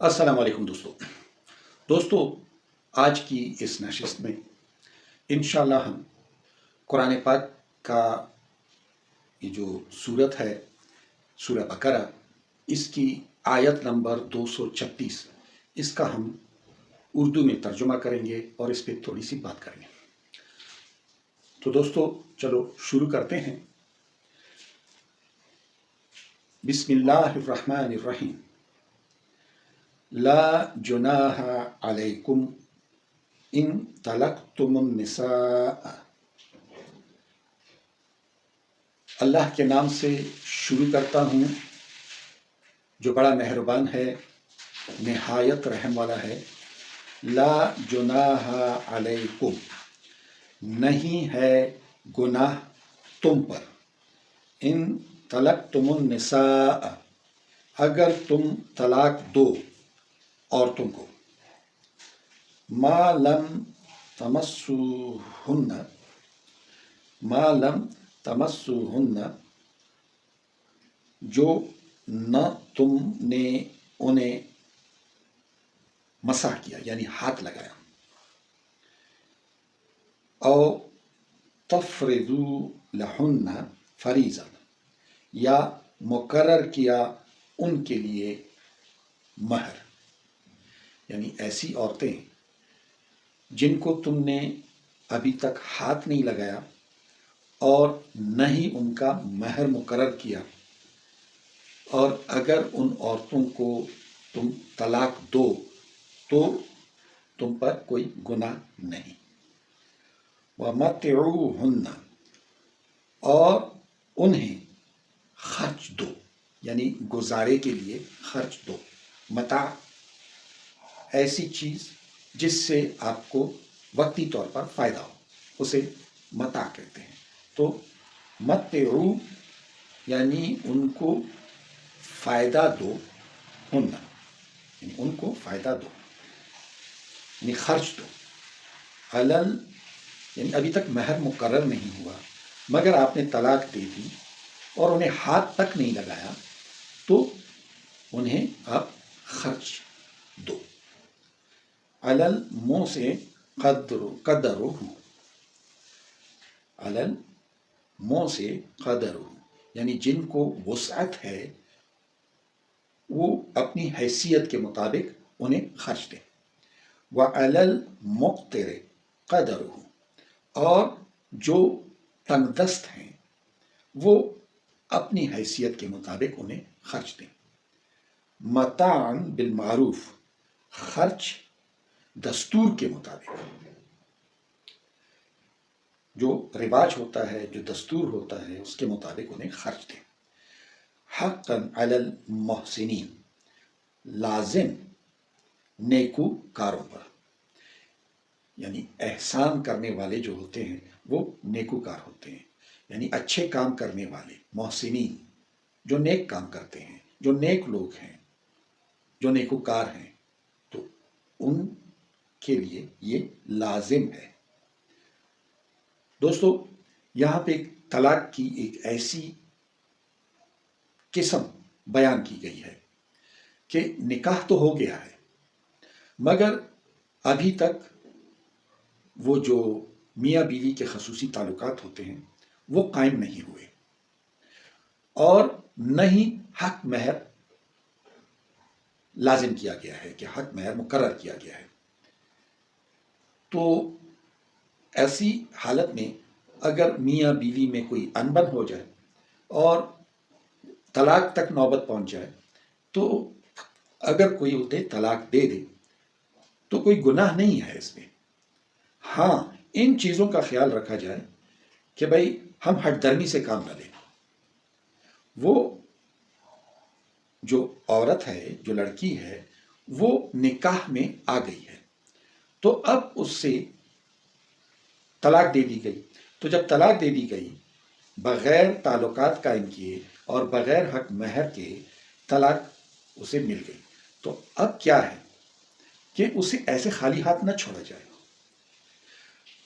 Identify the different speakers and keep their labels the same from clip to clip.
Speaker 1: السلام علیکم دوستو آج کی اس نشست میں انشاءاللہ ہم قرآن پاک کا یہ جو صورت ہے سورہ بقرہ، اس کی آیت نمبر 236 اس کا ہم اردو میں ترجمہ کریں گے اور اس پہ تھوڑی سی بات کریں گے۔ تو دوستو چلو شروع کرتے ہیں۔ بسم اللہ الرحمن الرحیم۔ لا جناح علیکم ان طلقتم النساء۔ اللہ کے نام سے شروع کرتا ہوں جو بڑا مہربان ہے، نہایت رحم والا ہے۔ لا جناح علیکم، نہیں ہے گناہ تم پر، ان طلقتم النساء، اگر تم طلاق دو عورتوں کو، ما لم تمسوہن، ما لم تمسوہن، جو نہ تم نے انہیں مسح کیا یعنی ہاتھ لگایا، او تفرضوا لہن فریضہ، یا مقرر کیا ان کے لیے مہر، یعنی ایسی عورتیں جن کو تم نے ابھی تک ہاتھ نہیں لگایا اور نہ ہی ان کا مہر مقرر کیا، اور اگر ان عورتوں کو تم طلاق دو تو تم پر کوئی گناہ نہیں۔ وَمَتِّعُوهُنَّ، اور انہیں خرچ دو، یعنی گزارے کے لیے خرچ دو۔ متاع ایسی چیز جس سے آپ کو وقتی طور پر فائدہ ہو، اسے متاع کہتے ہیں۔ تو متعو یعنی ان کو فائدہ دو، ہن یعنی ان کو فائدہ دو، یعنی خرچ دو۔ علل یعنی ابھی تک مہر مقرر نہیں ہوا مگر آپ نے طلاق دے دی اور انہیں ہاتھ تک نہیں لگایا تو انہیں آپ خرچ دو۔ علل منہ سے قدر ہو، علل منہ سے قدر ہو، یعنی جن کو وسعت ہے وہ اپنی حیثیت کے مطابق انہیں خرچ دیں۔ وعلل مقتر قدر ہو، اور جو تنگ دست ہیں وہ اپنی حیثیت کے مطابق انہیں خرچ دیں۔ متاعا بالمعروف، خرچ دستور کے مطابق، جو رواج ہوتا ہے، جو دستور ہوتا ہے اس کے مطابق انہیں خرچ دیں۔ حقا علی المحسنین، لازم نیکو کاروں پر، یعنی احسان کرنے والے جو ہوتے ہیں وہ نیکوکار ہوتے ہیں، یعنی اچھے کام کرنے والے، محسنین جو نیک کام کرتے ہیں، جو نیک لوگ ہیں، جو نیکوکار ہیں، تو ان کے لیے یہ لازم ہے۔ دوستو یہاں پہ طلاق کی ایک ایسی قسم بیان کی گئی ہے کہ نکاح تو ہو گیا ہے مگر ابھی تک وہ جو میاں بیوی کے خصوصی تعلقات ہوتے ہیں وہ قائم نہیں ہوئے، اور نہ ہی حق مہر لازم کیا گیا ہے کہ حق مہر مقرر کیا گیا ہے۔ تو ایسی حالت میں اگر میاں بیوی میں کوئی انبن ہو جائے اور طلاق تک نوبت پہنچ جائے تو اگر کوئی اسے طلاق دے دے تو کوئی گناہ نہیں ہے اس میں۔ ہاں ان چیزوں کا خیال رکھا جائے کہ بھائی ہم ہٹ درمی سے کام نہ لیں۔ وہ جو عورت ہے، جو لڑکی ہے، وہ نکاح میں آ گئی ہے تو اب اس سے طلاق دے دی گئی، تو جب طلاق دے دی گئی بغیر تعلقات قائم کیے اور بغیر حق مہر کے طلاق اسے مل گئی، تو اب کیا ہے کہ اسے ایسے خالی ہاتھ نہ چھوڑا جائے۔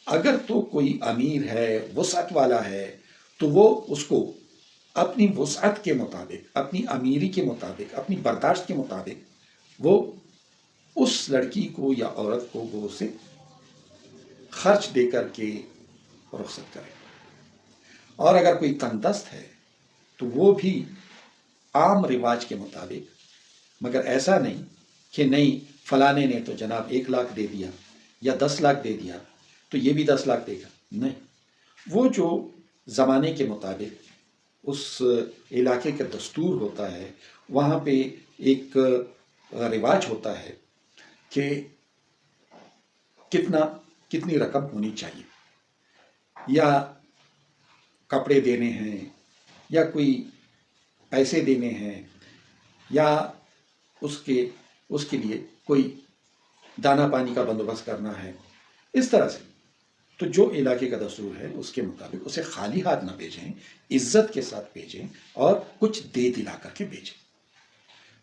Speaker 1: اگر تو کوئی امیر ہے، وسعت والا ہے، تو وہ اس کو اپنی وسعت کے مطابق، اپنی امیری کے مطابق، اپنی برداشت کے مطابق وہ اس لڑکی کو یا عورت کو وہ اسے خرچ دے کر کے رخصت کرے. اور اگر کوئی تندرست ہے تو وہ بھی عام رواج کے مطابق، مگر ایسا نہیں کہ نہیں فلانے نے تو جناب 1 لاکھ دے دیا یا 10 لاکھ دے دیا تو یہ بھی 10 لاکھ دے گا. نہیں، وہ جو زمانے کے مطابق اس علاقے کا دستور ہوتا ہے، وہاں پہ ایک رواج ہوتا ہے کہ کتنی رقم ہونی چاہیے، یا کپڑے دینے ہیں، یا کوئی پیسے دینے ہیں، یا اس کے لیے کوئی دانا پانی کا بندوبست کرنا ہے. اس طرح سے تو جو علاقے کا دستور ہے اس کے مطابق اسے خالی ہاتھ نہ بھیجیں، عزت کے ساتھ بھیجیں اور کچھ دے دلا کر کے بھیجیں.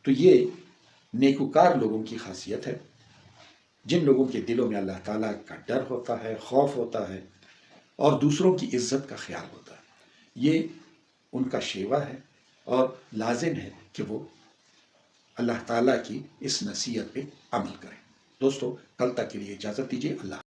Speaker 1: تو یہ نیکوکار لوگوں کی خاصیت ہے، جن لوگوں کے دلوں میں اللہ تعالیٰ کا ڈر ہوتا ہے، خوف ہوتا ہے اور دوسروں کی عزت کا خیال ہوتا ہے. یہ ان کا شیوا ہے اور لازم ہے کہ وہ اللہ تعالیٰ کی اس نصیحت پہ عمل کریں. دوستو، کل تک کے لیے اجازت دیجیے. اللہ